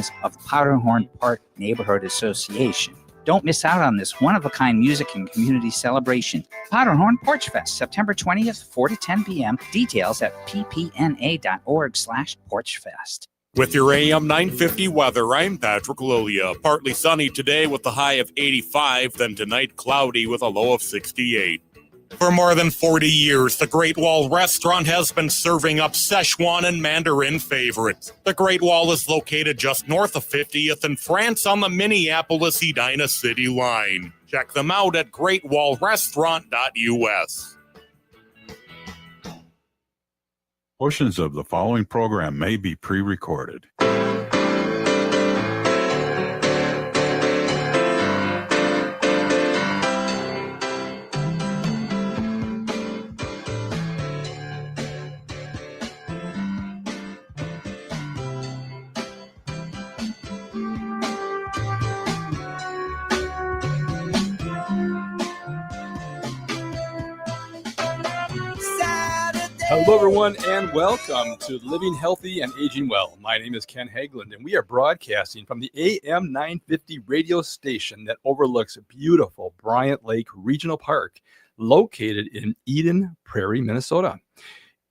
Musicians of Powderhorn Park Neighborhood Association. Don't miss out on this one-of-a-kind music and community celebration. Powderhorn Porch Fest, September 20th, 4 to 10 p.m. Details at ppna.org/porchfest. With your AM 950 weather, I'm Patrick Lilia. Partly sunny today with a high of 85, then tonight cloudy with a low of 68. For more than 40 years, the Great Wall Restaurant has been serving up Szechuan and Mandarin favorites. The Great Wall is located just north of 50th in France on the Minneapolis-Edina City line. Check them out at greatwallrestaurant.us. Portions of the following program may be pre-recorded. Hello, everyone, and welcome to Living Healthy and Aging Well. My name is Ken Haglind, and we are broadcasting from the AM 950 radio station that overlooks beautiful Bryant Lake Regional Park, located in Eden Prairie, Minnesota.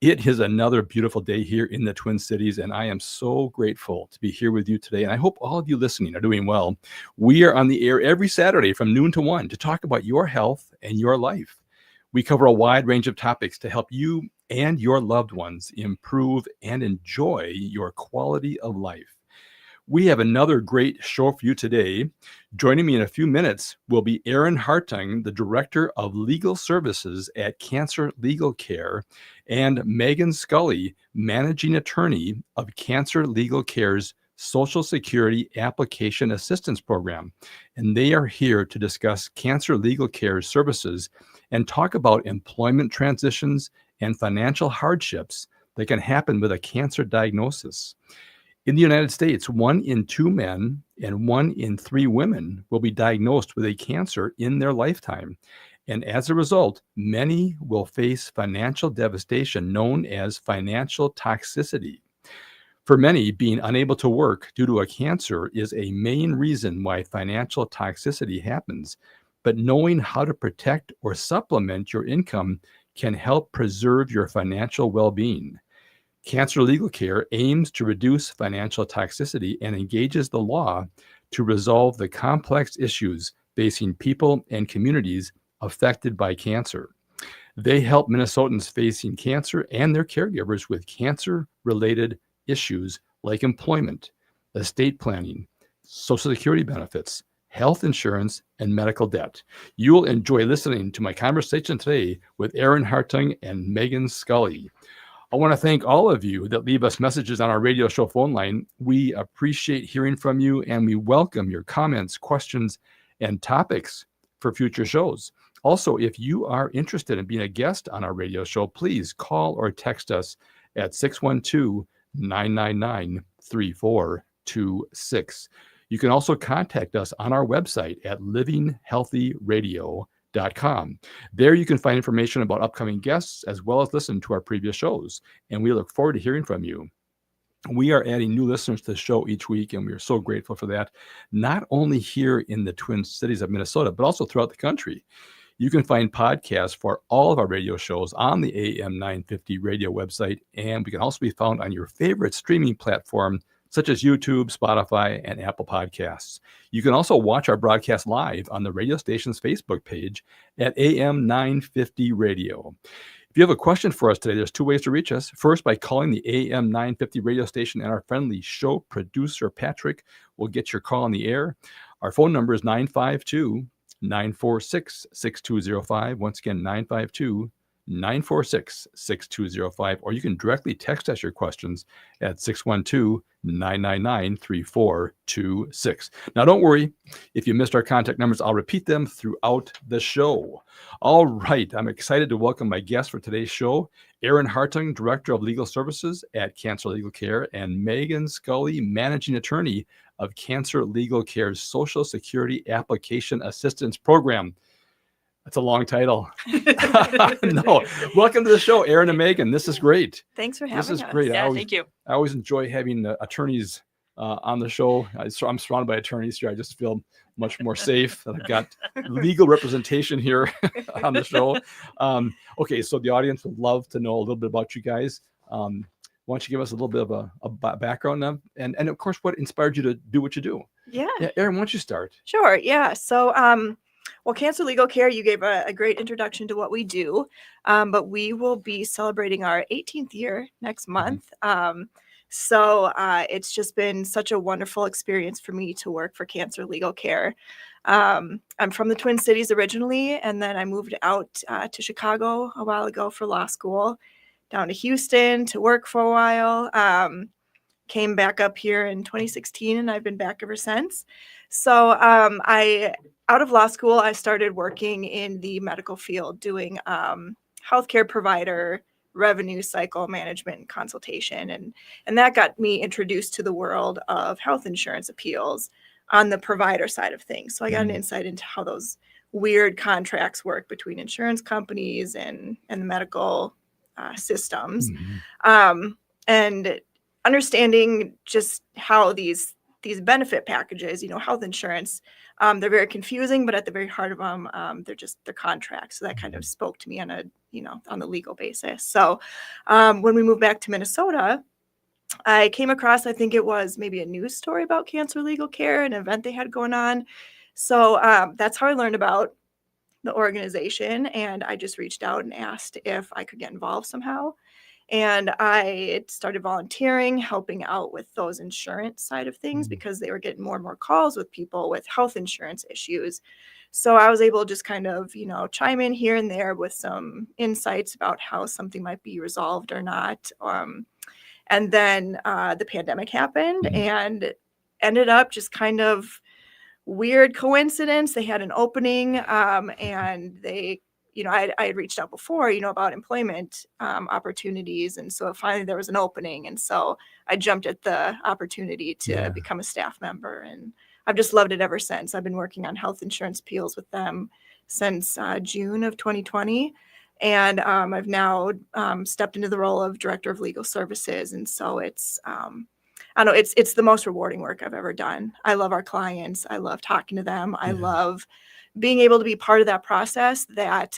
It is another beautiful day here in the Twin Cities, and I am so grateful to be here with you today, and I hope all of you listening are doing well. We are on the air every Saturday from noon to 1 to talk about your health and your life. We cover a wide range of topics to help you and your loved ones improve and enjoy your quality of life. We have another great show for you today. Joining me in a few minutes will be Erin Hartung, the Director of Legal Services at Cancer Legal Care, and Meghan Scully, Managing Attorney of Cancer Legal Care's Social Security Application Assistance Program. And they are here to discuss Cancer Legal Care services and talk about employment transitions and financial hardships that can happen with a cancer diagnosis. In the United States, 1 in 2 men and 1 in 3 women will be diagnosed with a cancer in their lifetime. And as a result, many will face financial devastation known as financial toxicity. For many, being unable to work due to a cancer is a main reason why financial toxicity happens. But knowing how to protect or supplement your income can help preserve your financial well-being. Cancer Legal Care aims to reduce financial toxicity and engages the law to resolve the complex issues facing people and communities affected by cancer. They help Minnesotans facing cancer and their caregivers with cancer-related issues like employment, estate planning, Social Security benefits, health insurance, and medical debt. You'll enjoy listening to my conversation today with Erin Hartung and Meghan Scully. I want to thank all of you that leave us messages on our radio show phone line. We appreciate hearing from you, and we welcome your comments, questions, and topics for future shows. Also, if you are interested in being a guest on our radio show, please call or text us at 612-999-3426. You can also contact us on our website at livinghealthyradio.com. There you can find information about upcoming guests as well as listen to our previous shows. And we look forward to hearing from you. We are adding new listeners to the show each week, and we are so grateful for that, not only here in the Twin Cities of Minnesota, but also throughout the country. You can find podcasts for all of our radio shows on the AM 950 radio website, and we can also be found on your favorite streaming platform such as YouTube, Spotify, and Apple Podcasts. You can also watch our broadcast live on the radio station's Facebook page at AM 950 Radio. If you have a question for us today, there's 2 ways to reach us. First, by calling the AM 950 radio station, and our friendly show producer, Patrick, will get your call on the air. Our phone number is 952-946-6205. Once again, 952-946-6205. Or you can directly text us your questions at 612-999-3426. Now, don't worry. If you missed our contact numbers, I'll repeat them throughout the show. All right. I'm excited to welcome my guest for today's show, Erin Hartung, Director of Legal Services at Cancer Legal Care, and Meghan Scully, Managing Attorney of Cancer Legal Care's Social Security Application Assistance Program. That's a long title. No. Welcome to the show, Erin and Meghan. This is great. Thanks for having us. This is great. Yeah, thank you. I always enjoy having attorneys on the show. I'm surrounded by attorneys here. I just feel much more safe that I've got legal representation here on the show. Okay, so the audience would love to know a little bit about you guys. Why don't you give us a little bit of a background and of course, what inspired you to do what you do? Yeah. Erin, why don't you start? Sure. Yeah. So, well, Cancer Legal Care, you gave a great introduction to what we do, but we will be celebrating our 18th year next month. So it's just been such a wonderful experience for me to work for Cancer Legal Care. I'm from the Twin Cities originally, and then I moved out to Chicago a while ago for law school, down to Houston to work for a while. Came back up here in 2016, and I've been back ever since. So out of law school, I started working in the medical field doing healthcare provider revenue cycle management and consultation. And that got me introduced to the world of health insurance appeals on the provider side of things. So I got an insight into how those weird contracts work between insurance companies and the medical systems. And understanding just how these benefit packages, health insurance, they're very confusing, but at the very heart of them, they're contracts. So that kind of spoke to me on the legal basis. So when we moved back to Minnesota, I came across, I think it was maybe a news story about Cancer Legal Care, an event they had going on. So that's how I learned about the organization. And I just reached out and asked if I could get involved somehow. And I started volunteering, helping out with those insurance side of things because they were getting more and more calls with people with health insurance issues. So I was able to just kind of, chime in here and there with some insights about how something might be resolved or not. And then the pandemic happened and ended up just kind of weird coincidence. They had an opening and they I had reached out before, about employment opportunities. And so finally there was an opening. And so I jumped at the opportunity to become a staff member. And I've just loved it ever since. I've been working on health insurance appeals with them since June of 2020. And I've now stepped into the role of director of legal services. And so it's, it's the most rewarding work I've ever done. I love our clients. I love talking to them. I love being able to be part of that process that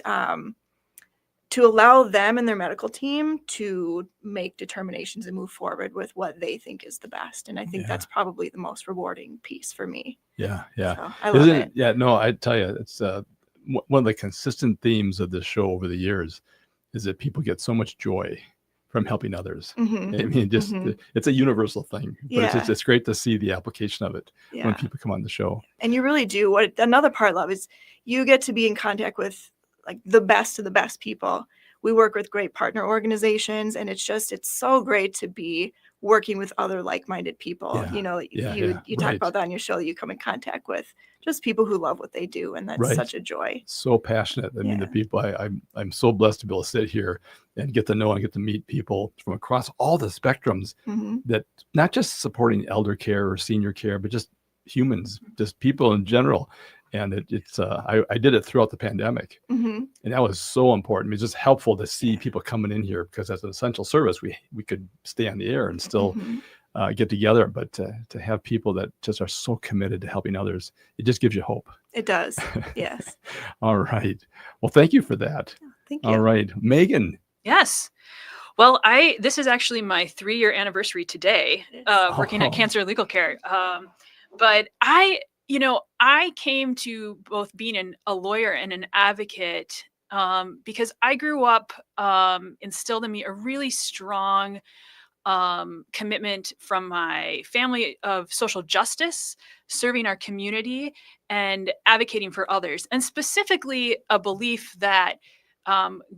to allow them and their medical team to make determinations and move forward with what they think is the best. And I think that's probably the most rewarding piece for me. Yeah. So I love it. Yeah, no, I tell you, it's one of the consistent themes of this show over the years is that people get so much joy from helping others. I mean, it's a universal thing, but it's great to see the application of it when people come on the show. And you really do. What another part I love is you get to be in contact with like the best of the best people. We work with great partner organizations, and it's so great to be working with other like-minded people. You talk about that on your show, you come in contact with just people who love what they do, and that's such a joy. So passionate. I mean, the people I'm so blessed to be able to sit here and get to know and get to meet people from across all the spectrums that not just supporting elder care or senior care, but just humans, just people in general. And I did it throughout the pandemic, and that was so important. It's just helpful to see people coming in here because as an essential service, we could stay on the air and still get together. But to have people that just are so committed to helping others, it just gives you hope. It does. Yes. All right. Well, thank you for that. Thank you. All right, Megan. Yes. Well, this is actually my 3-year anniversary today, working at Cancer Legal Care. But I came to both being a lawyer and an advocate because I grew up instilled in me a really strong commitment from my family of social justice, serving our community, and advocating for others, and specifically a belief that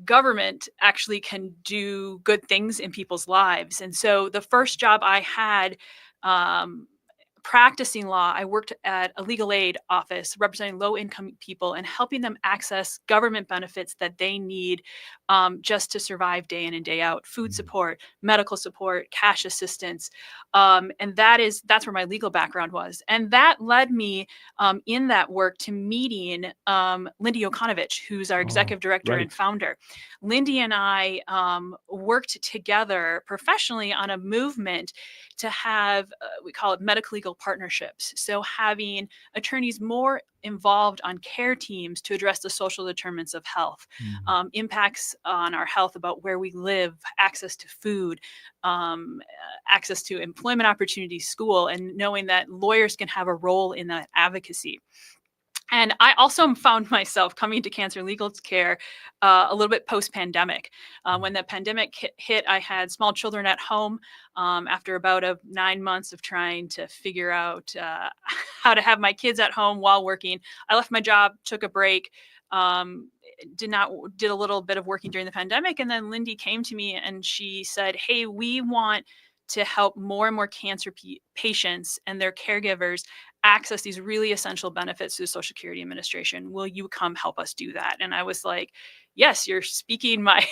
government actually can do good things in people's lives. And so the first job I had practicing law, I worked at a legal aid office representing low-income people and helping them access government benefits that they need just to survive day in and day out. Food support, medical support, cash assistance. And that's where my legal background was. And that led me in that work to meeting Lindy Okonovich, who's our executive director and founder. Lindy and I worked together professionally on a movement to have, we call it medical legal partnerships. So having attorneys more involved on care teams to address the social determinants of health, impacts on our health about where we live, access to food, access to employment opportunities, school, and knowing that lawyers can have a role in that advocacy. And I also found myself coming to Cancer Legal Care a little bit post-pandemic. When the pandemic hit, I had small children at home after about 9 months of trying to figure out how to have my kids at home while working. I left my job, took a break, did a little bit of working during the pandemic. And then Lindy came to me and she said, hey, we want to help more and more cancer patients and their caregivers access these really essential benefits to the Social Security Administration. Will you come help us do that? And I was like, yes, you're speaking my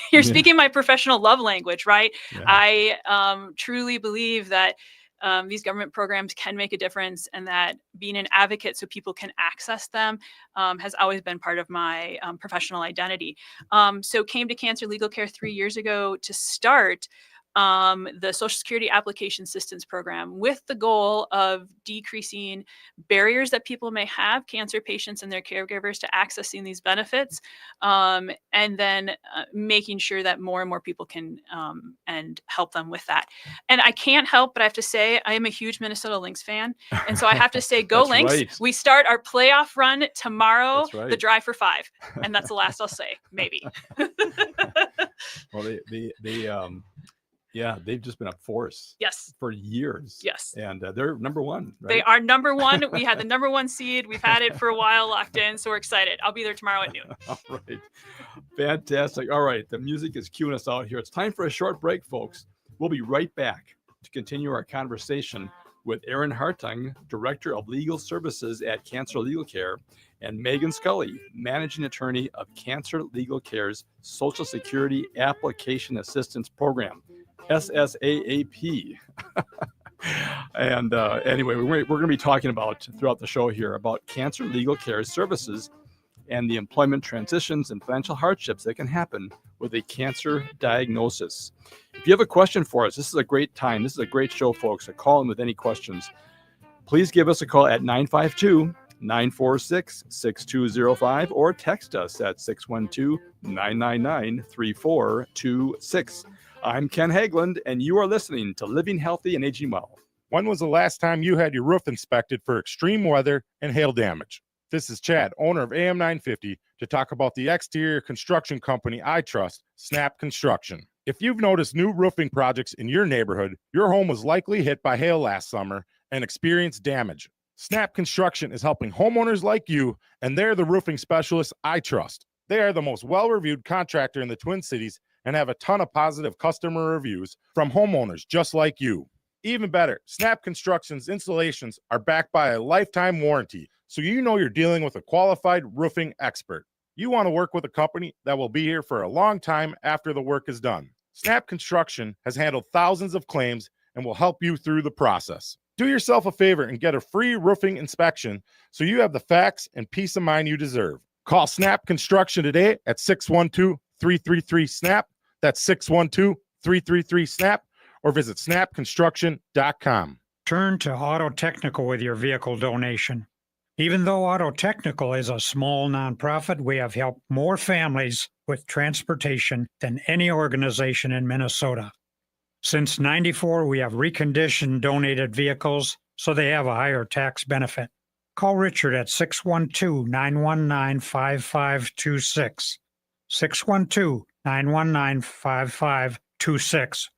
professional love language, right? Yeah. I truly believe that these government programs can make a difference, and that being an advocate so people can access them has always been part of my professional identity. So came to Cancer Legal Care 3 years ago to start the Social Security Application Assistance Program, with the goal of decreasing barriers that people may have, cancer patients and their caregivers, to accessing these benefits, and then making sure that more and more people can and help them with that. And I can't help but I have to say I am a huge Minnesota Lynx fan, and so I have to say go Lynx. Right. We start our playoff run tomorrow, right. The Drive for 5, and that's the last I'll say, maybe. Well, yeah, they've just been a force. Yes. For years. Yes. And they're number one. Right? They are number one. We had the number one seed. We've had it for a while locked in, so we're excited. I'll be there tomorrow at noon. All right. Fantastic. All right. The music is cueing us out here. It's time for a short break, folks. We'll be right back to continue our conversation with Erin Hartung, Director of Legal Services at Cancer Legal Care, and Meghan Scully, Managing Attorney of Cancer Legal Care's Social Security Application Assistance Program, SSAAP. And anyway, we're going to be talking about throughout the show here about Cancer Legal Care services and the employment transitions and financial hardships that can happen with a cancer diagnosis. If you have a question for us, this is a great time. This is a great show, folks. So call in with any questions. Please give us a call at 952-946-6205 or text us at 612-999-3426. I'm Ken Haglind, and you are listening to Living Healthy and Aging Well. When was the last time you had your roof inspected for extreme weather and hail damage? This is Chad, owner of AM 950, to talk about the exterior construction company I trust, Snap Construction. If you've noticed new roofing projects in your neighborhood, your home was likely hit by hail last summer and experienced damage. Snap Construction is helping homeowners like you, and they're the roofing specialists I trust. They are the most well-reviewed contractor in the Twin Cities and have a ton of positive customer reviews from homeowners just like you. Even better, Snap Construction's installations are backed by a lifetime warranty, so you know you're dealing with a qualified roofing expert. You want to work with a company that will be here for a long time after the work is done. Snap Construction has handled thousands of claims and will help you through the process. Do yourself a favor and get a free roofing inspection so you have the facts and peace of mind you deserve. Call Snap Construction today at 612-333-SNAP. That's 612-333-SNAP, or visit snapconstruction.com. Turn to Auto Technical with your vehicle donation. Even though Auto Technical is a small nonprofit, we have helped more families with transportation than any organization in Minnesota. Since '94, we have reconditioned donated vehicles so they have a higher tax benefit. Call Richard at 612-919-5526, 612-919-5526,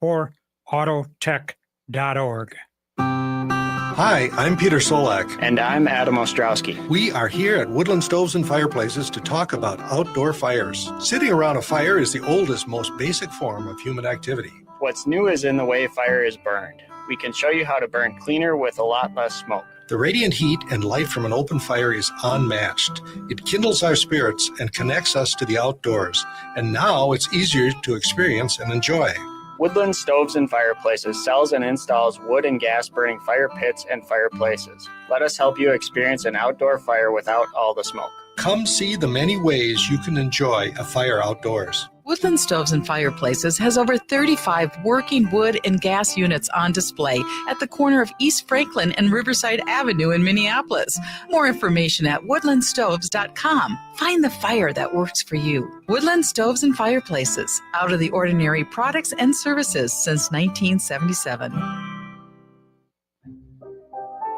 or autotech.org. Hi, I'm Peter Solak. And I'm Adam Ostrowski. We are here at Woodland Stoves and Fireplaces to talk about outdoor fires. Sitting around a fire is the oldest, most basic form of human activity. What's new is in the way fire is burned. We can show you how to burn cleaner with a lot less smoke. The radiant heat and light from an open fire is unmatched. It kindles our spirits and connects us to the outdoors, and now it's easier to experience and enjoy. Woodland Stoves and Fireplaces sells and installs wood and gas burning fire pits and fireplaces. Let us help you experience an outdoor fire without all the smoke. Come see the many ways you can enjoy a fire outdoors. Woodland Stoves and Fireplaces has over 35 working wood and gas units on display at the corner of East Franklin and Riverside Avenue in Minneapolis. More information at woodlandstoves.com. Find the fire that works for you. Woodland Stoves and Fireplaces, out of the ordinary products and services since 1977.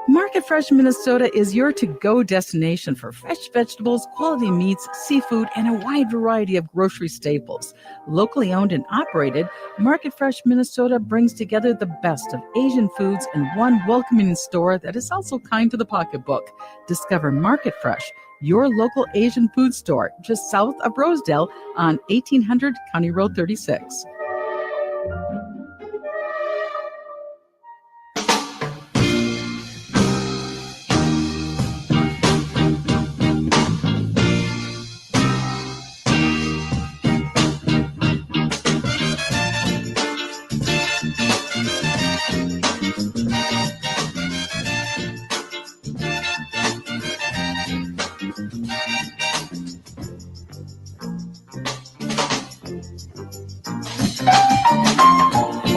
Market Fresh Minnesota is your to-go destination for fresh vegetables, quality meats, seafood, and a wide variety of grocery staples. Locally owned and operated, Market Fresh Minnesota brings together the best of Asian foods in one welcoming store that is also kind to the pocketbook. Discover Market Fresh, your local Asian food store, just south of Rosedale on 1800 County Road 36.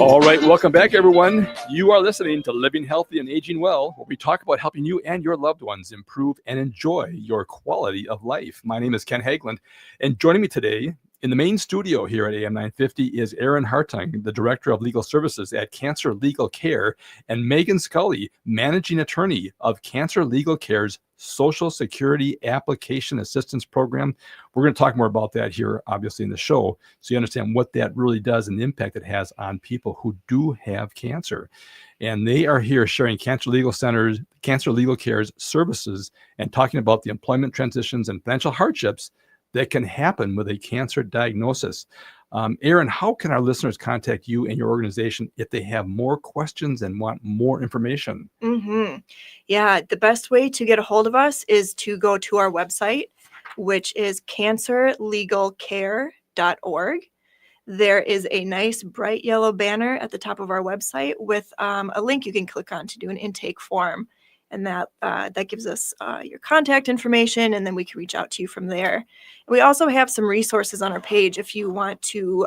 All right, welcome back, everyone. You are listening to Living Healthy and Aging Well, where we talk about helping you and your loved ones improve and enjoy your quality of life. My name is Ken Haglind, and joining me today in the main studio here at AM 950 is Erin Hartung, the Director of Legal Services at Cancer Legal Care, and Meghan Scully, Managing Attorney of Cancer Legal Care's Social Security Application Assistance Program. We're going to talk more about that here, obviously, in the show, so you understand what that really does and the impact it has on people who do have cancer. And they are here sharing Cancer Legal Care's services and talking about the employment transitions and financial hardships that can happen with a cancer diagnosis. Erin, how can our listeners contact you and your organization if they have more questions and want more information? Yeah, the best way to get a hold of us is to go to our website, which is cancerlegalcare.org. There is a nice bright yellow banner at the top of our website with a link you can click on to do an intake form. And that gives us your contact information, and then we can reach out to you from there. And we also have some resources on our page. If you want to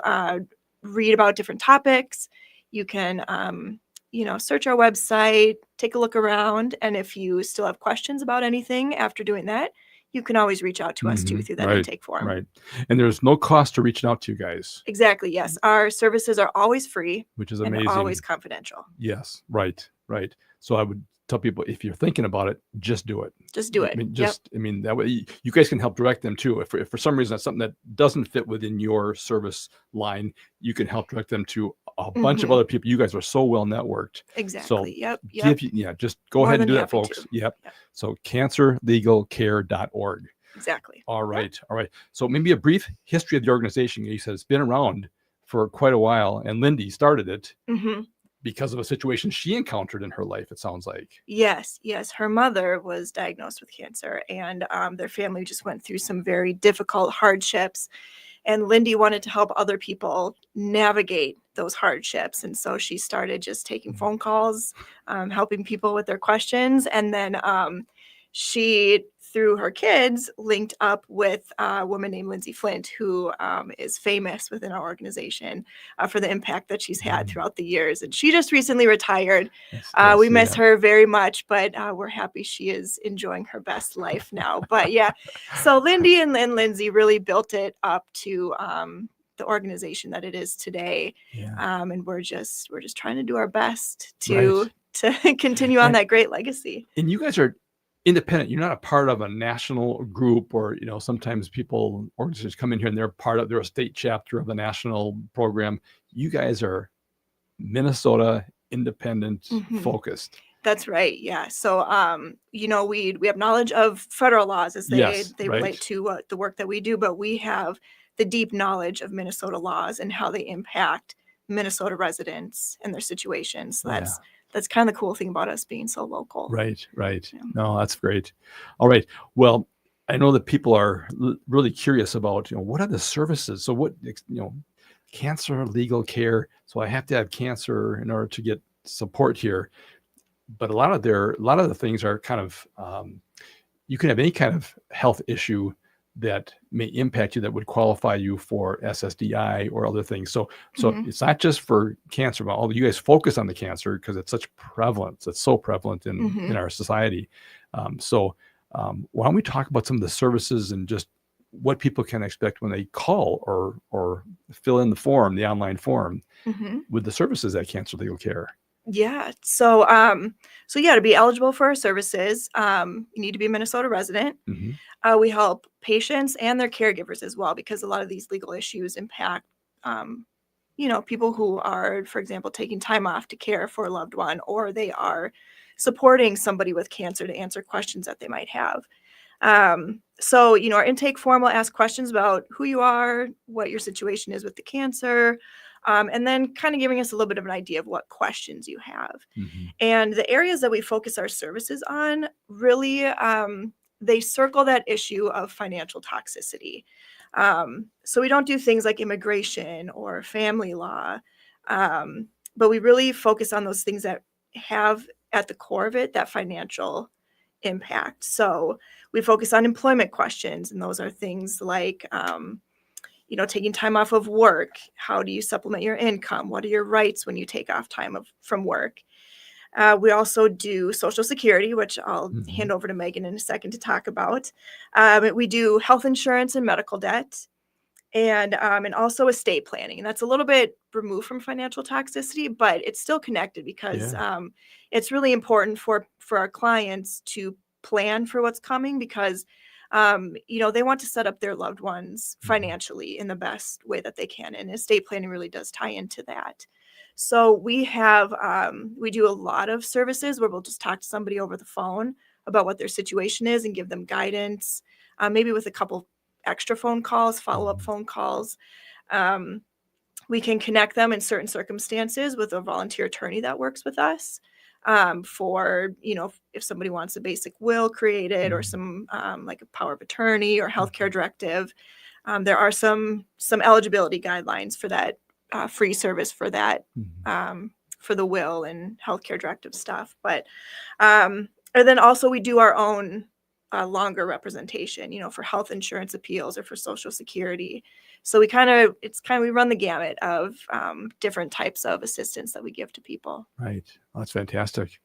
read about different topics, you can search our website, take a look around, and if you still have questions about anything after doing that, you can always reach out to us too through that intake form. Right. And there's no cost to reaching out to you guys. Exactly. Yes. Our services are always free, which is amazing. And always confidential. Yes. Right. So I would tell people, if you're thinking about it, just do it. Just do it. That way you guys can help direct them too. If for some reason that's something that doesn't fit within your service line, you can help direct them to a bunch of other people. You guys are so well networked. Exactly. So yep. Just go ahead and do that, happy folks. to. Yep. So cancerlegalcare.org. Exactly. All right. So maybe a brief history of the organization. You said it's been around for quite a while, and Lindy started it. Because of a situation she encountered in her life, it sounds like. Yes. Her mother was diagnosed with cancer, and their family just went through some very difficult hardships. And Lindy wanted to help other people navigate those hardships. And so she started just taking phone calls, helping people with their questions. And then she, through her kids, linked up with a woman named Lindsay Flint, who is famous within our organization for the impact that she's had throughout the years. And she just recently retired. We miss her very much, but we're happy she is enjoying her best life now. But yeah, so Lindy and Lindsay really built it up to the organization that it is today. And we're just trying to do our best to continue on that great legacy. And you guys are independent. You're not a part of a national group, or sometimes organizations come in here and they're a state chapter of the national program. You guys are Minnesota independent focused. That's right. Yeah. So we have knowledge of federal laws as they relate to the work that we do, but we have the deep knowledge of Minnesota laws and how they impact Minnesota residents and their situations. So that's kind of the cool thing about us being so local. Right. Yeah. No, that's great. All right. Well, I know that people are really curious about, what are the services? So what, cancer legal care. So I have to have cancer in order to get support here. But a lot of the things are kind of, you can have any kind of health issue that may impact you that would qualify you for SSDI or other things. So it's not just for cancer, but although you guys focus on the cancer because it's such prevalence, it's so prevalent in our society. Why don't we talk about some of the services and just what people can expect when they call or fill in the online form with the services at Cancer Legal Care? Yeah. So to be eligible for our services, you need to be a Minnesota resident. We help patients and their caregivers as well, because a lot of these legal issues impact, people who are, for example, taking time off to care for a loved one, or they are supporting somebody with cancer to answer questions that they might have. Our intake form will ask questions about who you are, what your situation is with the cancer, and then kind of giving us a little bit of an idea of what questions you have. And the areas that we focus our services on really, they circle that issue of financial toxicity. So we don't do things like immigration or family law, but we really focus on those things that have at the core of it that financial impact. So we focus on employment questions, and those are things like taking time off of work. How do you supplement your income? What are your rights when you take off time from work? We also do Social Security, which I'll hand over to Megan in a second to talk about. We do health insurance and medical debt, and also estate planning. And that's a little bit removed from financial toxicity, but it's still connected because it's really important for our clients to plan for what's coming, because they want to set up their loved ones financially in the best way that they can. And estate planning really does tie into that. So we do a lot of services where we'll just talk to somebody over the phone about what their situation is and give them guidance, maybe with a couple extra phone calls, follow-up phone calls. We can connect them in certain circumstances with a volunteer attorney that works with us. For, if somebody wants a basic will created or some like a power of attorney or healthcare directive, there are some eligibility guidelines for that free service for that, for the will and healthcare directive stuff. But and then also we do our own longer representation, for health insurance appeals or for Social Security. So we run the gamut of different types of assistance that we give to people. Right. Well, that's fantastic.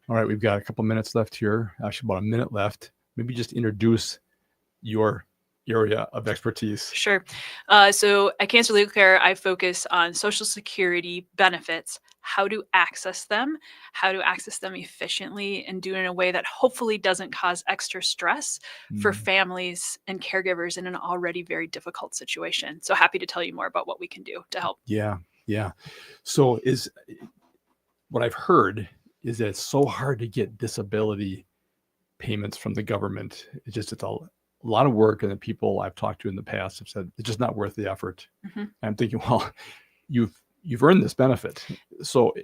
All right. We've got a couple minutes left here, actually about a minute left. Maybe just introduce your area of expertise. Sure. So at Cancer Legal Care, I focus on Social Security benefits, how to access them efficiently, and do it in a way that hopefully doesn't cause extra stress for families and caregivers in an already very difficult situation. So happy to tell you more about what we can do to help. Yeah. So what I've heard is that it's so hard to get disability payments from the government. It's a lot of work, and the people I've talked to in the past have said it's just not worth the effort. I'm thinking, well, you've earned this benefit, so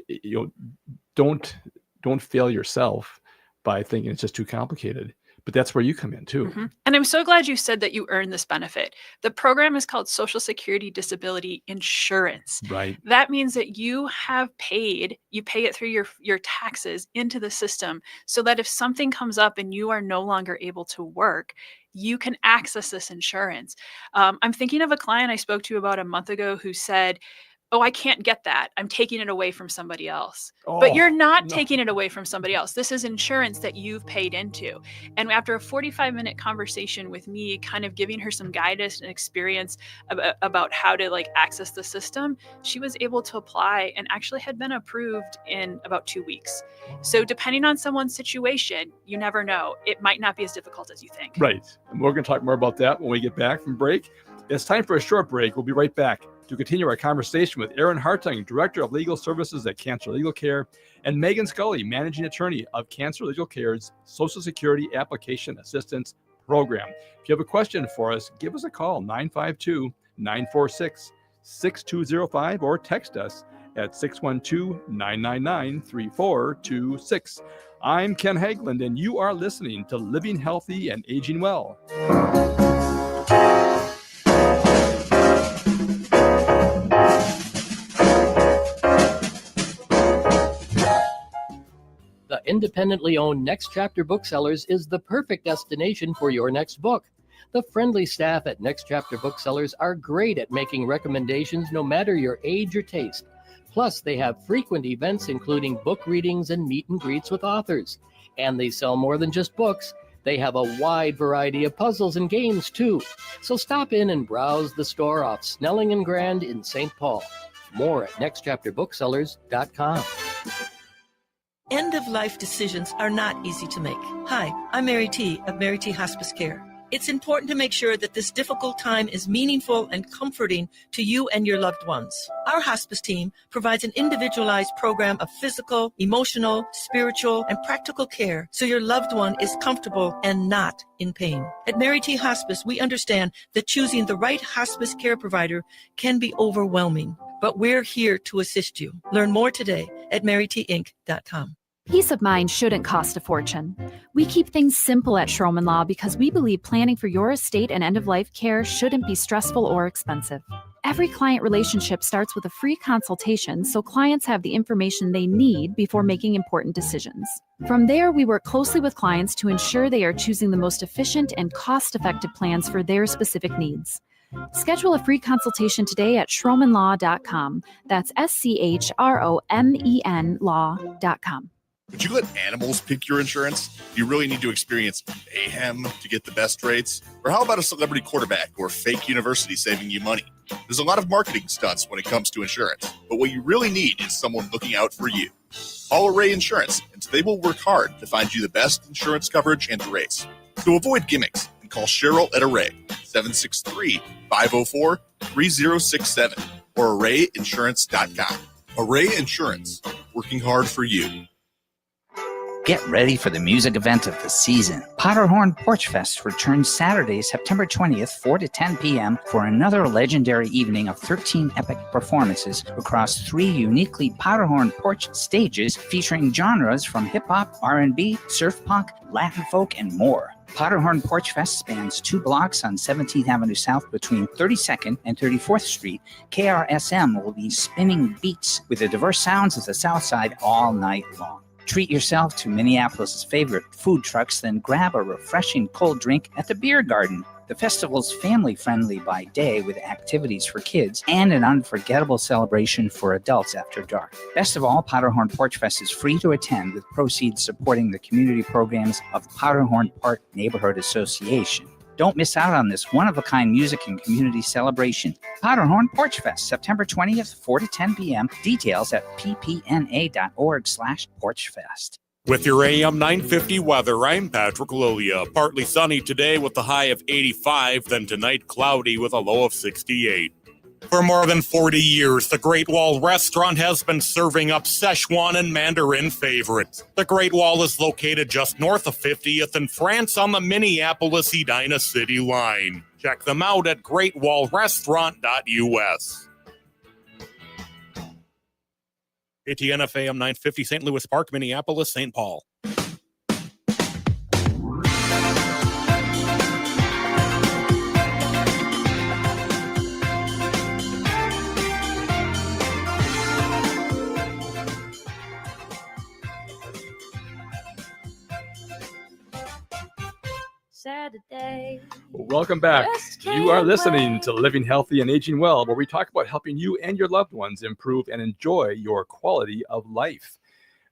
don't fail yourself by thinking it's just too complicated. But that's where you come in too. And I'm so glad you said that you earned this benefit. The program is called Social Security Disability Insurance. Right. That means that you pay it through your taxes into the system, so that if something comes up and you are no longer able to work, you can access this insurance. I'm thinking of a client I spoke to about a month ago who said, "Oh, I can't get that. I'm taking it away from somebody else." But you're not taking it away from somebody else. This is insurance that you've paid into. And after a 45-minute conversation with me, kind of giving her some guidance and experience about how to access the system, she was able to apply and actually had been approved in about 2 weeks. So depending on someone's situation, you never know. It might not be as difficult as you think. Right. And we're going to talk more about that when we get back from break. It's time for a short break. We'll be right back to continue our conversation with Erin Hartung, Director of Legal Services at Cancer Legal Care, and Meghan Scully, Managing Attorney of Cancer Legal Care's Social Security Application Assistance Program. If you have a question for us, give us a call, 952-946-6205, or text us at 612-999-3426. I'm Ken Haglind, and you are listening to Living Healthy and Aging Well. The independently owned Next Chapter Booksellers is the perfect destination for your next book. The friendly staff at Next Chapter Booksellers are great at making recommendations no matter your age or taste. Plus, they have frequent events including book readings and meet and greets with authors. And they sell more than just books. They have a wide variety of puzzles and games, too. So stop in and browse the store off Snelling and Grand in St. Paul. More at nextchapterbooksellers.com. End-of-life decisions are not easy to make. Hi, I'm Mary T. of Mary T. Hospice Care. It's important to make sure that this difficult time is meaningful and comforting to you and your loved ones. Our hospice team provides an individualized program of physical, emotional, spiritual, and practical care so your loved one is comfortable and not in pain. At Mary T. Hospice, we understand that choosing the right hospice care provider can be overwhelming, but we're here to assist you. Learn more today at marytinc.com. Peace of mind shouldn't cost a fortune. We keep things simple at Schroman Law because we believe planning for your estate and end-of-life care shouldn't be stressful or expensive. Every client relationship starts with a free consultation so clients have the information they need before making important decisions. From there, we work closely with clients to ensure they are choosing the most efficient and cost-effective plans for their specific needs. Schedule a free consultation today at schromanlaw.com. That's SCHROMEN law.com. Would you let animals pick your insurance? Do you really need to experience mayhem to get the best rates? Or how about a celebrity quarterback or fake university saving you money? There's a lot of marketing stunts when it comes to insurance, but what you really need is someone looking out for you. Call Array Insurance, and they will work hard to find you the best insurance coverage and rates. So avoid gimmicks and call Cheryl at Array, 763-504-3067 or arrayinsurance.com. Array Insurance, working hard for you. Get ready for the music event of the season. Powderhorn Porch Fest returns Saturday, September 20th, 4 to 10 p.m. for another legendary evening of 13 epic performances across 3 uniquely Powderhorn Porch stages featuring genres from hip-hop, R&B, surf punk, Latin folk, and more. Powderhorn Porch Fest spans 2 blocks on 17th Avenue South between 32nd and 34th Street. KRSM will be spinning beats with the diverse sounds of the South Side all night long. Treat yourself to Minneapolis' favorite food trucks, then grab a refreshing cold drink at the Beer Garden. The festival's family-friendly by day with activities for kids and an unforgettable celebration for adults after dark. Best of all, Powderhorn Porch Fest is free to attend with proceeds supporting the community programs of Powderhorn Park Neighborhood Association. Don't miss out on this one-of-a-kind music and community celebration. Powderhorn Porch Fest, September 20th, 4 to 10 p.m. Details at ppna.org/porchfest. With your AM 950 weather, I'm Patrick Lilia. Partly sunny today with a high of 85, then tonight cloudy with a low of 68. For more than 40 years, the Great Wall Restaurant has been serving up Szechuan and Mandarin favorites. The Great Wall is located just north of 50th in France on the Minneapolis-Edina City line. Check them out at greatwallrestaurant.us. ATNF AM 950, St. Louis Park, Minneapolis, St. Paul. Saturday. Welcome back. You are listening to Living Healthy and Aging Well, where we talk about helping you and your loved ones improve and enjoy your quality of life.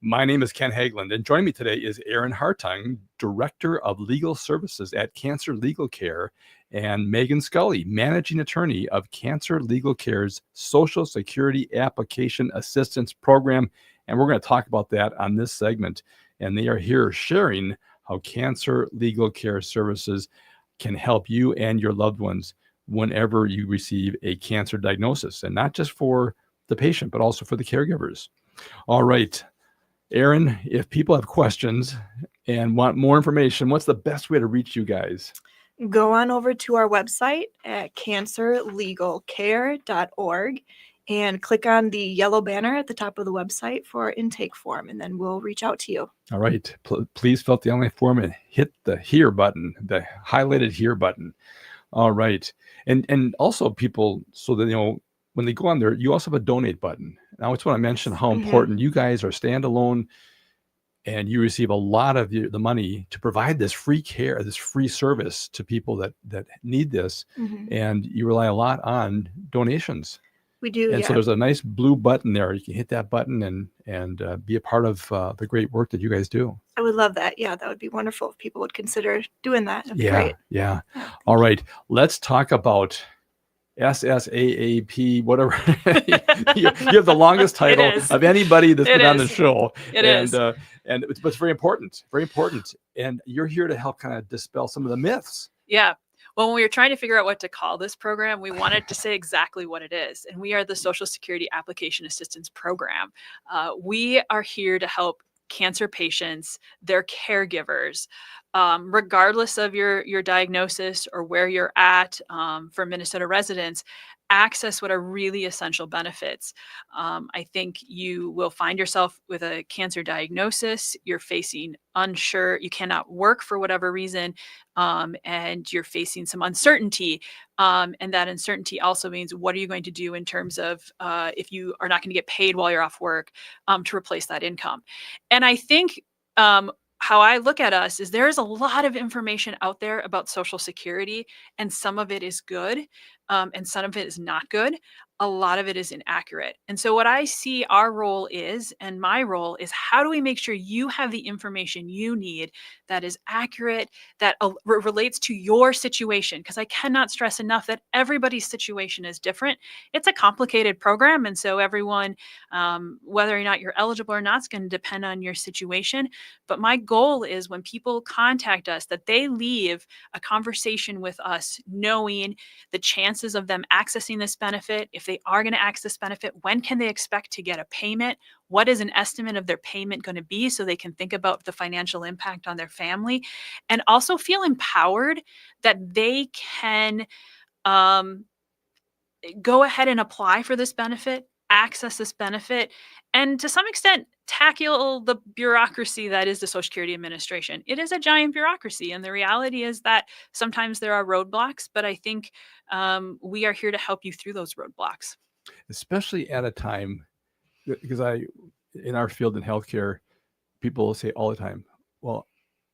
My name is Ken Haglind, and joining me today is Erin Hartung, Director of Legal Services at Cancer Legal Care, and Meghan Scully, Managing Attorney of Cancer Legal Care's Social Security Application Assistance Program. And we're going to talk about that on this segment. And they are here sharing how Cancer Legal Care Services can help you and your loved ones whenever you receive a cancer diagnosis, and not just for the patient, but also for the caregivers. All right, Erin, if people have questions and want more information, what's the best way to reach you guys? Go on over to our website at cancerlegalcare.org. and click on the yellow banner at the top of the website for our intake form, and then we'll reach out to you. All right. Please fill out the online form and hit the here button, the highlighted here button. All right. And also people, so that, when they go on there, you also have a donate button. Now, I just want to mention how important you guys are standalone, and you receive a lot of the money to provide this free care, this free service to people that need this. And you rely a lot on donations. We do. And so there's a nice blue button there. You can hit that button and be a part of the great work that you guys do. I would love that. Yeah, that would be wonderful if people would consider doing that. That'd be great. Yeah. All right. Let's talk about SSAAP, whatever. you have the longest title of anybody that's been on the show. And it's very important, very important. And you're here to help kind of dispel some of the myths. Yeah. Well, when we were trying to figure out what to call this program, we wanted to say exactly what it is. And we are the Social Security Application Assistance Program. We are here to help cancer patients, their caregivers, regardless of your diagnosis or where you're at, for Minnesota residents, access what are really essential benefits. I think you will find yourself with a cancer diagnosis, you're facing unsure, you cannot work for whatever reason, and you're facing some uncertainty. And that uncertainty also means, what are you going to do in terms of if you are not going to get paid while you're off work to replace that income? And I think how I look at us is there's a lot of information out there about Social Security, and some of it is good, and some of it is not good. A lot of it is inaccurate. And so what I see our role is, and my role is, how do we make sure you have the information you need that is accurate, that relates to your situation? Because I cannot stress enough that everybody's situation is different. It's a complicated program. And so everyone, whether or not you're eligible or not, is going to depend on your situation. But my goal is, when people contact us, that they leave a conversation with us knowing the chances of them accessing this benefit. If they are going to access this benefit, when can they expect to get a payment? What is an estimate of their payment going to be, so they can think about the financial impact on their family, and also feel empowered that they can go ahead and apply for this benefit, access this benefit, and to some extent tackle the bureaucracy that is the Social Security Administration. It is a giant bureaucracy, and the reality is that sometimes there are roadblocks, but I think we are here to help you through those roadblocks. Especially at a time, because in our field in healthcare, people say all the time, well,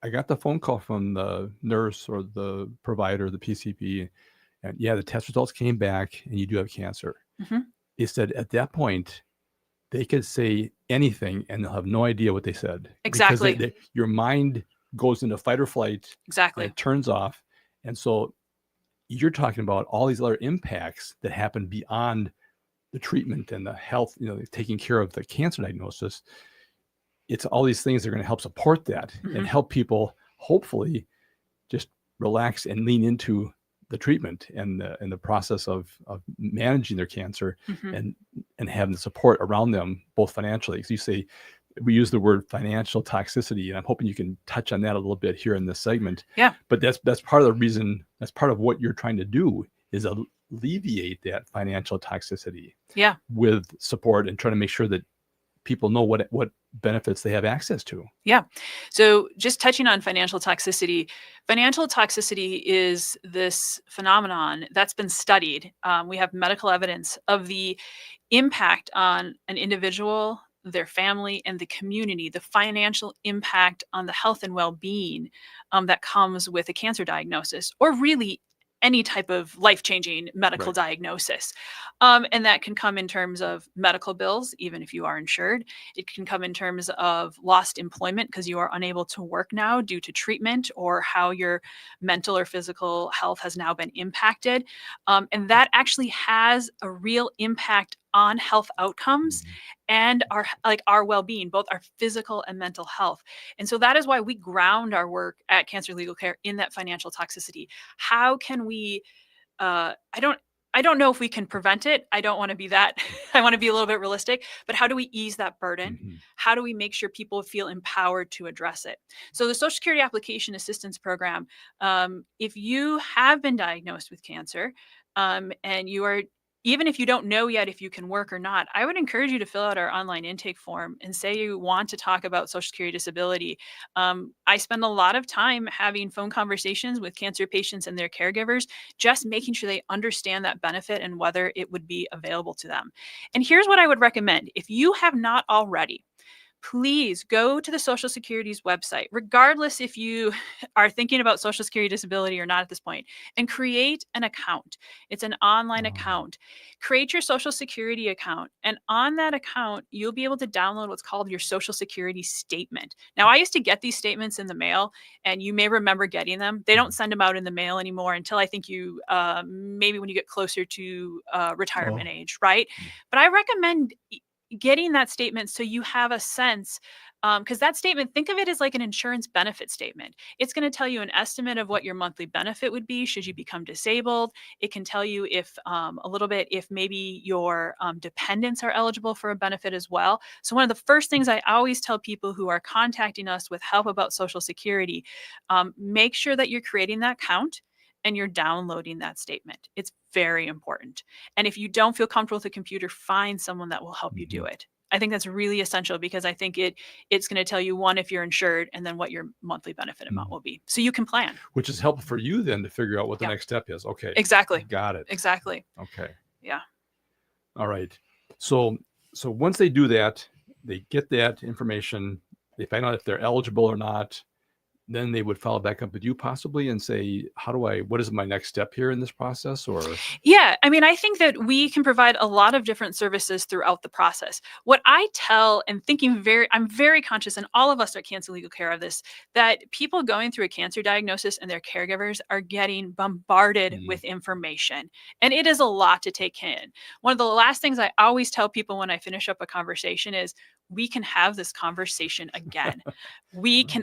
I got the phone call from the nurse or the provider, the PCP, and the test results came back and you do have cancer. It said at that point, they could say anything and they'll have no idea what they said. Exactly. Because your mind goes into fight or flight. Exactly. And it turns off. And so you're talking about all these other impacts that happen beyond the treatment and the health, taking care of the cancer diagnosis. It's all these things that are going to help support that and help people hopefully just relax and lean into the treatment and the process of managing their cancer and having the support around them, both financially. Because you say, we use the word financial toxicity, and I'm hoping you can touch on that a little bit here in this segment. Yeah. But that's part of the reason, that's part of what you're trying to do, is alleviate that financial toxicity. Yeah. With support and trying to make sure that people know what benefits they have access to. Yeah. So just touching on financial toxicity is this phenomenon that's been studied. We have medical evidence of the impact on an individual, their family, and the community, the financial impact on the health and well-being that comes with a cancer diagnosis, or really any type of life-changing medical diagnosis. And that can come in terms of medical bills, even if you are insured. It can come in terms of lost employment because you are unable to work now due to treatment, or how your mental or physical health has now been impacted. And that actually has a real impact on health outcomes and our well-being, both our physical and mental health. And so that is why we ground our work at Cancer Legal Care in that financial toxicity. How can we, I don't know if we can prevent it. I don't want to be that. I want to be a little bit realistic, but how do we ease that burden? How do we make sure people feel empowered to address it? So the Social Security Application Assistance Program, if you have been diagnosed with cancer, and you are even if you don't know yet if you can work or not, I would encourage you to fill out our online intake form and say you want to talk about Social Security disability. I spend a lot of time having phone conversations with cancer patients and their caregivers, just making sure they understand that benefit and whether it would be available to them. And here's what I would recommend. If you have not already, please go to the Social Security's website, regardless if you are thinking about Social Security disability or not at this point, and create an account. It's an online account. Create your Social Security account. And on that account, you'll be able to download what's called your Social Security statement. Now, I used to get these statements in the mail, and you may remember getting them. They don't send them out in the mail anymore until I think you, maybe when you get closer to retirement age, right? But I recommend getting that statement so you have a sense, because that statement, think of it as like an insurance benefit statement. It's going to tell you an estimate of what your monthly benefit would be should you become disabled. It can tell you if a little bit if maybe your dependents are eligible for a benefit as well. So one of the first things I always tell people who are contacting us with help about Social Security, make sure that you're creating that account and you're downloading that statement. It's very important. And if you don't feel comfortable with the computer, find someone that will help you do it. I think that's really essential because I think it's going to tell you, one, if you're insured, and then what your monthly benefit amount will be. So you can plan. Which is helpful for you then to figure out what the next step is. Okay. Exactly. Got it. Exactly. Okay. Yeah. All right. So once they do that, they get that information, they find out if they're eligible or not. Then they would follow back up with you possibly and say, what is my next step here in this process? Or yeah, I mean, I think that we can provide a lot of different services throughout the process. What I tell and I'm very conscious, and all of us at Cancer Legal Care of this, that people going through a cancer diagnosis and their caregivers are getting bombarded with information. And it is a lot to take in. One of the last things I always tell people when I finish up a conversation is, we can have this conversation again.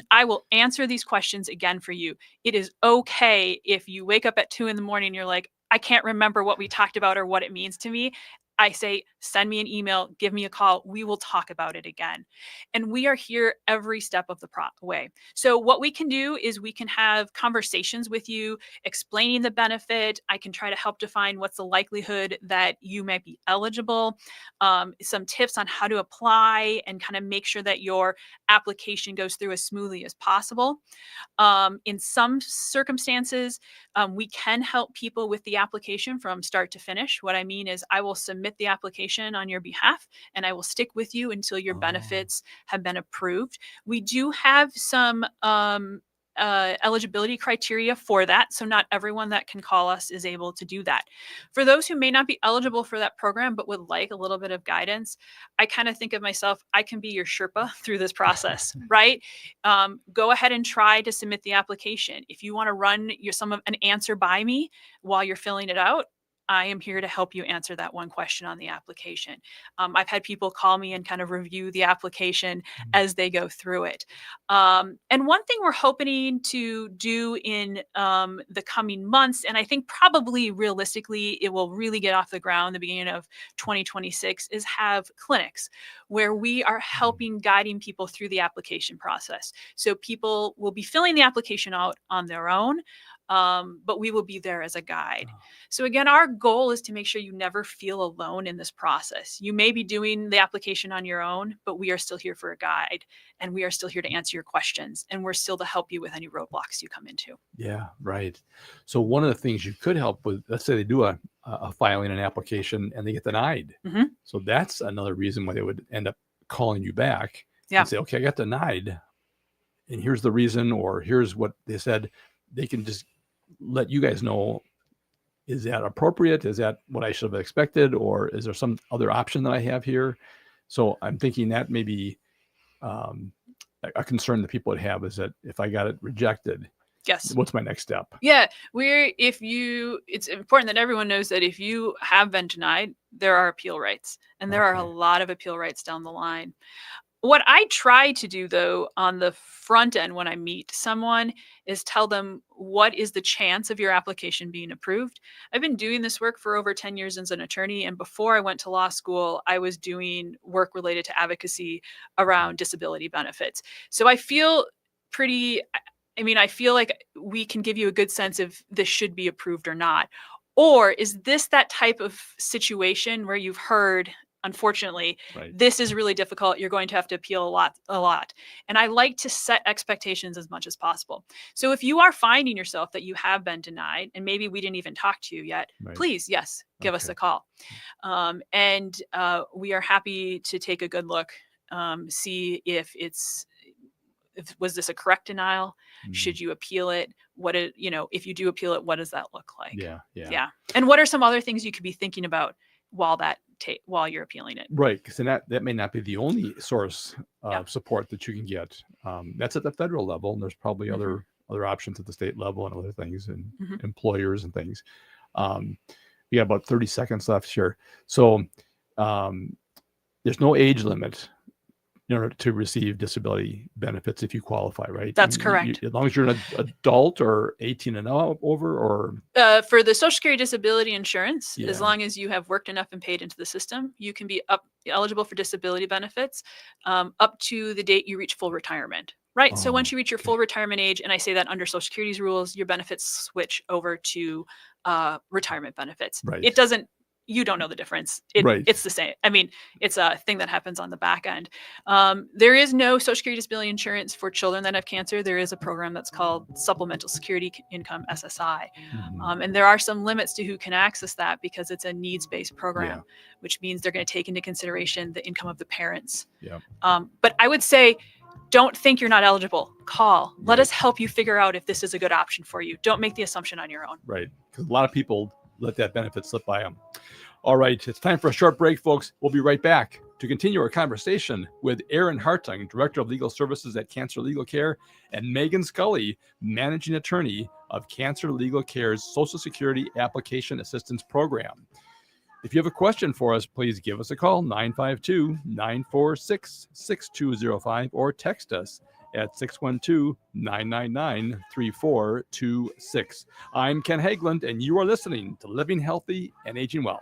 I will answer these questions again for you. It is okay if you wake up at 2 a.m. and you're like, I can't remember what we talked about or what it means to me. I say, send me an email, give me a call. We will talk about it again. And we are here every step of the way. So what we can do is we can have conversations with you, explaining the benefit. I can try to help define what's the likelihood that you might be eligible, some tips on how to apply and kind of make sure that your application goes through as smoothly as possible. In some circumstances, we can help people with the application from start to finish. What I mean is I will submit the application on your behalf and I will stick with you until your benefits have been approved. We do have some eligibility criteria for that. So not everyone that can call us is able to do that. For those who may not be eligible for that program, but would like a little bit of guidance, I kind of think of myself, I can be your Sherpa through this process, right? Go ahead and try to submit the application. If you want to run an answer by me while you're filling it out, I am here to help you answer that one question on the application. I've had people call me and kind of review the application as they go through it. And one thing we're hoping to do in the coming months, and I think probably realistically it will really get off the ground the beginning of 2026, is have clinics where we are helping, guiding people through the application process. So people will be filling the application out on their own. But we will be there as a guide. So again, our goal is to make sure you never feel alone in this process. You may be doing the application on your own, but we are still here for a guide, and we are still here to answer your questions, and we're still to help you with any roadblocks you come into. Yeah, right. So one of the things you could help with, let's say they do a filing, an application, and they get denied. Mm-hmm. So that's another reason why they would end up calling you back and say, okay, I got denied, and here's the reason, or here's what they said. They can just let you guys know, is that appropriate? Is that what I should have expected? Or is there some other option that I have here? So I'm thinking that may be a concern that people would have, is that if I got it rejected, yes, what's my next step? Yeah, it's important that everyone knows that if you have been denied, there are appeal rights, and there are a lot of appeal rights down the line. What I try to do, though, on the front end when I meet someone is tell them, what is the chance of your application being approved? I've been doing this work for over 10 years as an attorney. And before I went to law school, I was doing work related to advocacy around disability benefits. So I feel I feel like we can give you a good sense if this should be approved or not. Or is this that type of situation where you've heard, unfortunately, this is really difficult. You're going to have to appeal a lot. And I like to set expectations as much as possible. So if you are finding yourself that you have been denied, and maybe we didn't even talk to you yet, please, yes, give us a call. And we are happy to take a good look, see if was this a correct denial? Should you appeal it? If you do appeal it, what does that look like? Yeah. And what are some other things you could be thinking about while you're appealing it? Right, because that may not be the only source of support that you can get. That's at the federal level, and there's probably other options at the state level and other things, and employers and things. We got about 30 seconds left here. So there's no age limit in order to receive disability benefits if you qualify, right? That's correct. As long as you're an adult or 18 and over, or for the Social Security disability insurance, as long as you have worked enough and paid into the system, you can be eligible for disability benefits up to the date you reach full retirement. Right. So once you reach your full retirement age, and I say that under Social Security's rules, your benefits switch over to retirement benefits. Right. It doesn't. You don't know the difference. It's the same. I mean, it's a thing that happens on the back end. There is no Social Security disability insurance for children that have cancer. There is a program that's called Supplemental Security Income, SSI. And there are some limits to who can access that because it's a needs-based program, which means they're going to take into consideration the income of the parents. But I would say, don't think you're not eligible. Call. Let us help you figure out if this is a good option for you. Don't make the assumption on your own. Right. Because a lot of people let that benefit slip by them. All right, it's time for a short break, folks. We'll be right back to continue our conversation with Erin Hartung, Director of Legal Services at Cancer Legal Care, and Meghan Scully, Managing Attorney of Cancer Legal Care's Social Security Application Assistance Program. If you have a question for us, please give us a call, 952-946-6205, or text us at 612-999-3426. I'm Ken Haglind, and you are listening to Living Healthy and Aging Well.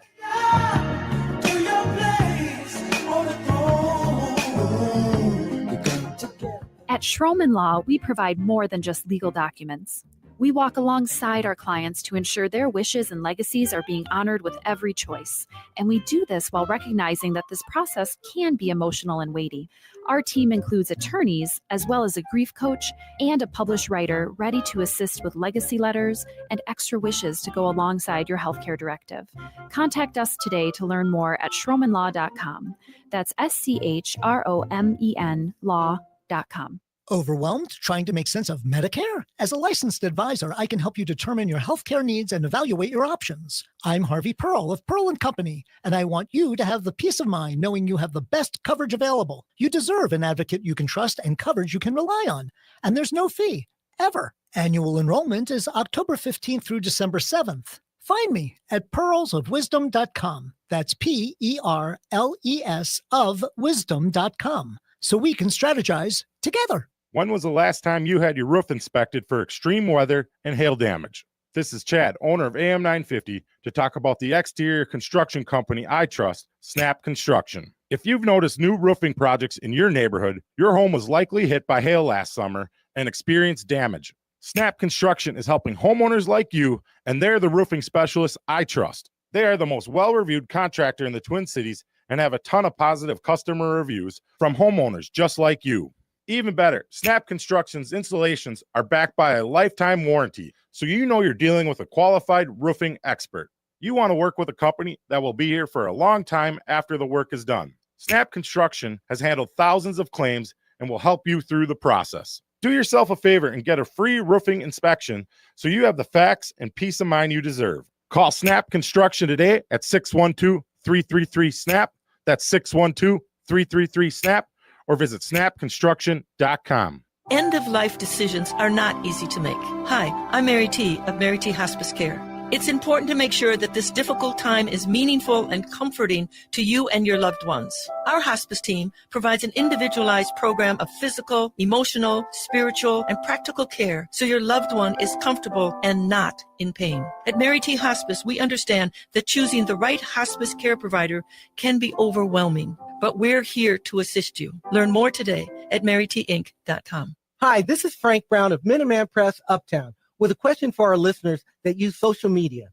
At Schroman Law, we provide more than just legal documents. We walk alongside our clients to ensure their wishes and legacies are being honored with every choice. And we do this while recognizing that this process can be emotional and weighty. Our team includes attorneys, as well as a grief coach and a published writer ready to assist with legacy letters and extra wishes to go alongside your healthcare directive. Contact us today to learn more at schromenlaw.com. That's SCHROMEN law.com. Overwhelmed trying to make sense of Medicare? As a licensed advisor, I can help you determine your healthcare needs and evaluate your options. I'm Harvey Pearl of Pearl & Company, and I want you to have the peace of mind knowing you have the best coverage available. You deserve an advocate you can trust and coverage you can rely on. And there's no fee, ever. Annual enrollment is October 15th through December 7th. Find me at pearlsofwisdom.com. That's PERLES of wisdom.com. So we can strategize together. When was the last time you had your roof inspected for extreme weather and hail damage? This is Chad, owner of AM 950, to talk about the exterior construction company I trust, Snap Construction. If you've noticed new roofing projects in your neighborhood, your home was likely hit by hail last summer and experienced damage. Snap Construction is helping homeowners like you, and they're the roofing specialists I trust. They are the most well-reviewed contractor in the Twin Cities and have a ton of positive customer reviews from homeowners just like you. Even better, Snap Construction's installations are backed by a lifetime warranty, so you know you're dealing with a qualified roofing expert. You want to work with a company that will be here for a long time after the work is done. Snap Construction has handled thousands of claims and will help you through the process. Do yourself a favor and get a free roofing inspection so you have the facts and peace of mind you deserve. Call Snap Construction today at 612-333-SNAP. That's 612-333-SNAP. Or visit snapconstruction.com. End-of-life decisions are not easy to make. Hi, I'm Mary T. of Mary T. Hospice Care. It's important to make sure that this difficult time is meaningful and comforting to you and your loved ones. Our hospice team provides an individualized program of physical, emotional, spiritual, and practical care so your loved one is comfortable and not in pain. At Mary T. Hospice, we understand that choosing the right hospice care provider can be overwhelming, but we're here to assist you. Learn more today at marytinc.com. Hi, this is Frank Brown of Minuteman Press Uptown with a question for our listeners that use social media.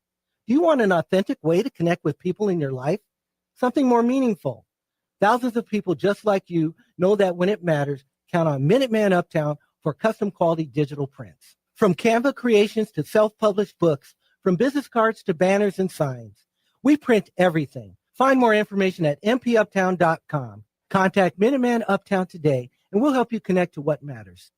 Do you want an authentic way to connect with people in your life? Something more meaningful. Thousands of people just like you know that when it matters, count on Minuteman Uptown for custom quality digital prints. From Canva creations to self-published books, from business cards to banners and signs, we print everything. Find more information at mpuptown.com. Contact Minuteman Uptown today, and we'll help you connect to what matters.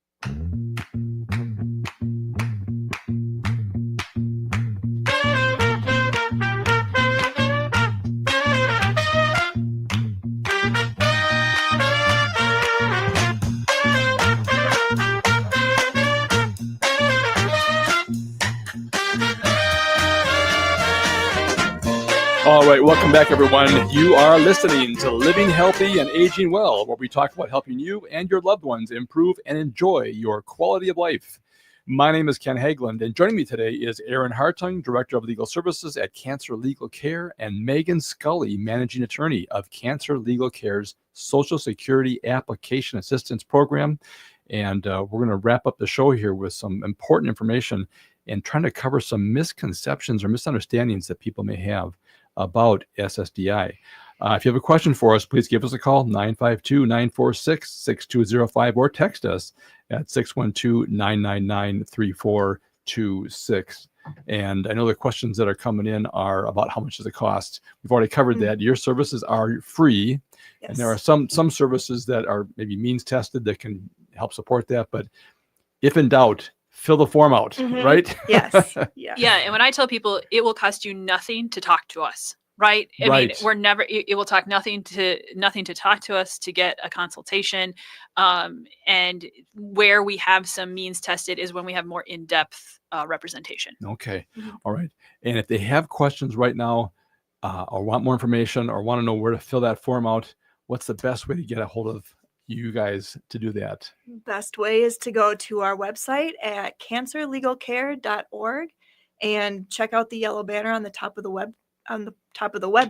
All right, welcome back, everyone. You are listening to Living Healthy and Aging Well, where we talk about helping you and your loved ones improve and enjoy your quality of life. My name is Ken Haglind, and joining me today is Erin Hartung, Director of Legal Services at Cancer Legal Care, and Meghan Scully, Managing Attorney of Cancer Legal Care's Social Security Application Assistance Program. And we're going to wrap up the show here with some important information and trying to cover some misconceptions or misunderstandings that people may have about SSDI. If you have a question for us, please give us a call, 952-946-6205, or text us at 612-999-3426. And I know the questions that are coming in are about how much does it cost. We've already covered that. Your services are free. Yes. And there are some services that are maybe means tested that can help support that. But if in doubt, fill the form out, right? Yes. Yeah. And when I tell people it will cost you nothing to talk to us, right? I mean, we're never, it will talk nothing to talk to us to get a consultation. And where we have some means tested is when we have more in-depth representation. Okay. All right. And if they have questions right now or want more information or want to know where to fill that form out, what's the best way to get a hold of you guys to do that? Best way is to go to our website at cancerlegalcare.org and check out the yellow banner on the top of the web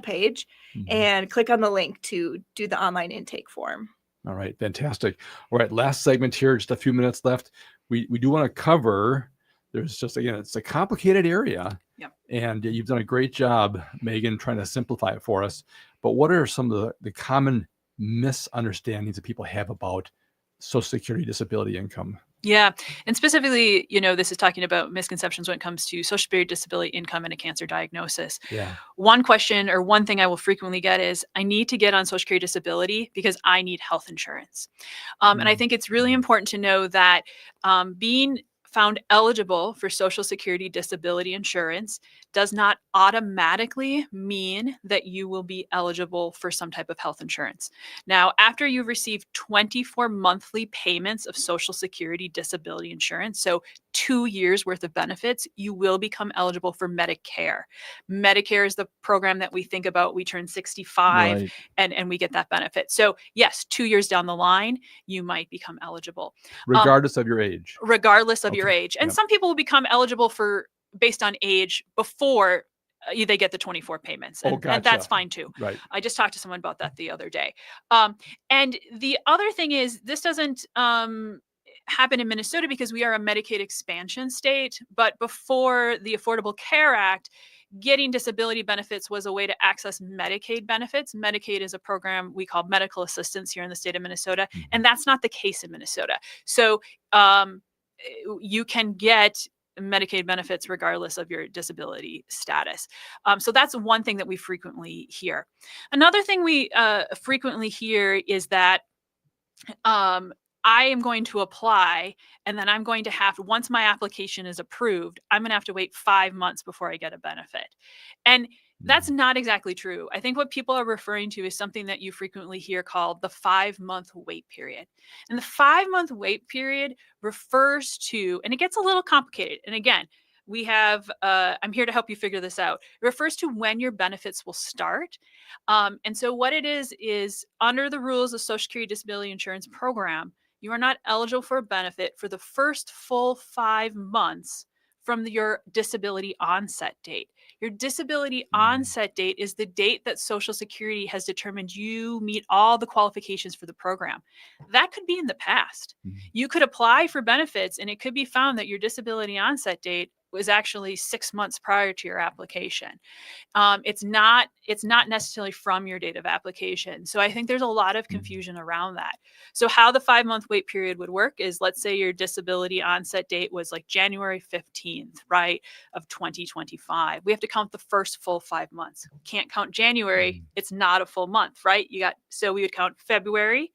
page and click on the link to do the online intake form. All right, fantastic. All right, last segment here, just a few minutes left. We do want to cover, there's just, again, it's a complicated area. Yep. And you've done a great job, Meghan, trying to simplify it for us. But what are some of the common misunderstandings that people have about Social Security disability income? Yeah. And specifically, this is talking about misconceptions when it comes to Social Security disability income and a cancer diagnosis. Yeah. One question or one thing I will frequently get is, I need to get on Social Security disability because I need health insurance. And I think it's really important to know that being found eligible for Social Security disability insurance does not automatically mean that you will be eligible for some type of health insurance. Now, after you've received 24 monthly payments of Social Security disability insurance, so 2 years worth of benefits, you will become eligible for Medicare. Medicare is the program that we think about. We turn 65 and we get that benefit. So yes, 2 years down the line, you might become eligible. Regardless of your age. Regardless of your age. And some people will become eligible based on age before they get the 24 payments. And that's fine too. Right. I just talked to someone about that the other day. And the other thing is, this doesn't happen in Minnesota because we are a Medicaid expansion state. But before the Affordable Care Act, getting disability benefits was a way to access Medicaid benefits. Medicaid is a program we call medical assistance here in the state of Minnesota. And that's not the case in Minnesota. So you can get Medicaid benefits regardless of your disability status. So that's one thing that we frequently hear. Another thing we frequently hear is that I am going to apply, and then I'm going to have, once my application is approved, I'm going to have to wait 5 months before I get a benefit. And that's not exactly true. I think what people are referring to is something that you frequently hear called the 5-month wait period. And the 5-month wait period refers to, and it gets a little complicated. And again, we have, I'm here to help you figure this out. It refers to when your benefits will start. And so what it is under the rules of Social Security Disability Insurance Program, you are not eligible for a benefit for the first full 5 months from your disability onset date. Your disability onset date is the date that Social Security has determined you meet all the qualifications for the program. That could be in the past. You could apply for benefits and it could be found that your disability onset date was actually 6 months prior to your application. It's not necessarily from your date of application. So I think there's a lot of confusion around that. So how the 5-month wait period would work is, let's say your disability onset date was like January 15th, right, of 2025. We have to count the first full 5 months. Can't count January. It's not a full month, right? So we would count February,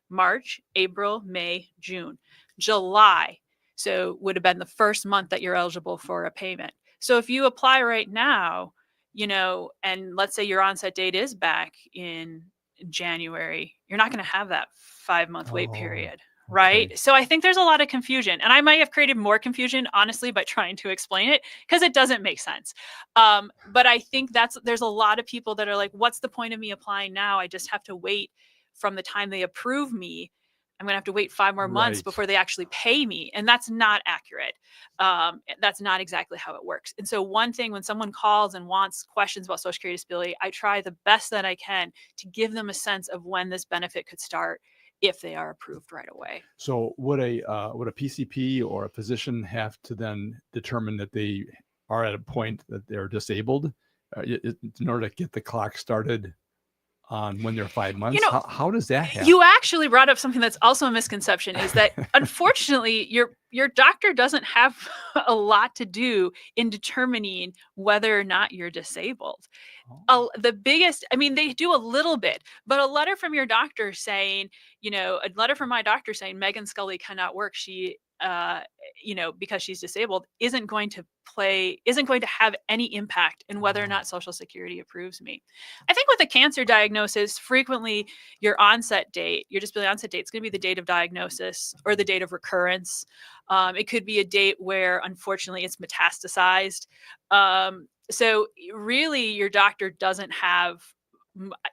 March, April, May, June, July. So would have been the first month that you're eligible for a payment. So if you apply right now, and let's say your onset date is back in January, you're not going to have that 5-month wait period, right? Okay. So I think there's a lot of confusion, and I might have created more confusion, honestly, by trying to explain it, because it doesn't make sense. But I think there's a lot of people that are like, what's the point of me applying now? I just have to wait from the time they approve me. I'm going to have to wait 5 more months before they actually pay me. And that's not accurate. That's not exactly how it works. And so one thing, when someone calls and wants questions about Social Security disability, I try the best that I can to give them a sense of when this benefit could start if they are approved right away. So would a PCP or a physician have to then determine that they are at a point that they're disabled in order to get the clock started on when they're 5 months? How does that happen? You actually brought up something that's also a misconception, is that unfortunately your doctor doesn't have a lot to do in determining whether or not you're disabled. The biggest, they do a little bit, but a letter from your doctor saying, a letter from my doctor saying Meghan Scully cannot work, she because she's disabled, isn't going to have any impact in whether or not Social Security approves me. I think with a cancer diagnosis, frequently your disability onset date is going to be the date of diagnosis or the date of recurrence. It could be a date where, unfortunately, it's metastasized. So really, your doctor doesn't have.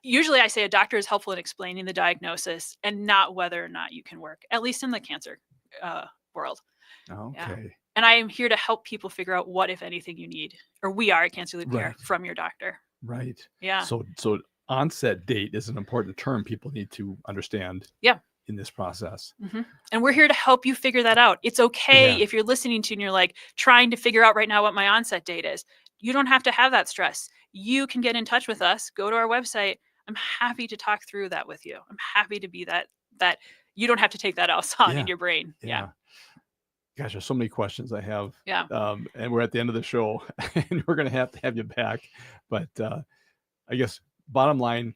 Usually I say a doctor is helpful in explaining the diagnosis and not whether or not you can work, at least in the cancer world. Okay. Yeah. And I am here to help people figure out what, if anything, you need, or we are at Cancer Legal Care, from your doctor. Right. Yeah. So onset date is an important term people need to understand. Yeah. In this process. Mm-hmm. And we're here to help you figure that out. It's okay if you're listening to and you're like trying to figure out right now what my onset date is. You don't have to have that stress. You can get in touch with us. Go to our website. I'm happy to talk through that with you. I'm happy to be that you don't have to take that outside in your brain. Yeah. Gosh, there's so many questions I have. Yeah. And we're at the end of the show and we're going to have you back. But I guess bottom line,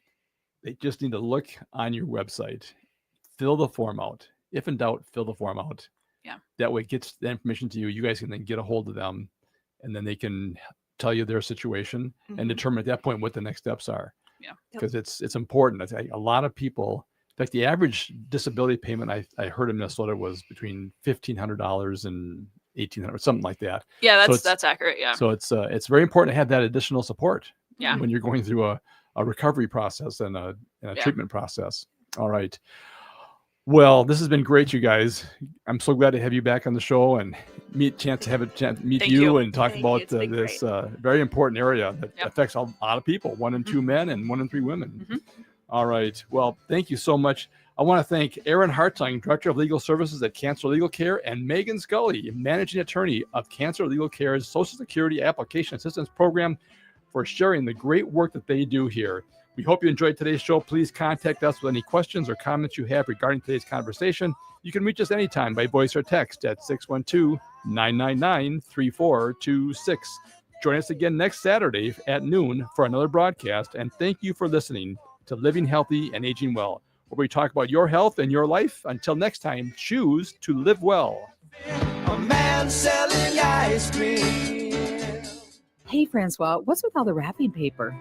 they just need to look on your website, fill the form out. If in doubt, fill the form out. Yeah. That way it gets the information to you. You guys can then get a hold of them and then they can tell you their situation and determine at that point what the next steps are. Yeah. Because it's important. I think a lot of people, in fact, the average disability payment I heard in Minnesota was between $1,500 and $1,800, something like that. Yeah, that's accurate. Yeah. So it's very important to have that additional support. Yeah. When you're going through a recovery process and a treatment process. All right. Well, this has been great, you guys. I'm so glad to have you back on the show and meet you and talk about this very important area that affects a lot of people, 1 in 2 men and 1 in 3 women. Mm-hmm. All right. Well, thank you so much. I want to thank Erin Hartung, Director of Legal Services at Cancer Legal Care, and Meghan Scully, Managing Attorney of Cancer Legal Care's Social Security Application Assistance Program, for sharing the great work that they do here. We hope you enjoyed today's show. Please contact us with any questions or comments you have regarding today's conversation. You can reach us anytime by voice or text at 612-999-3426. Join us again next Saturday at noon for another broadcast. And thank you for listening to Living Healthy and Aging Well, where we talk about your health and your life. Until next time, choose to live well. A man selling ice cream. Hey, Francois, what's with all the wrapping paper?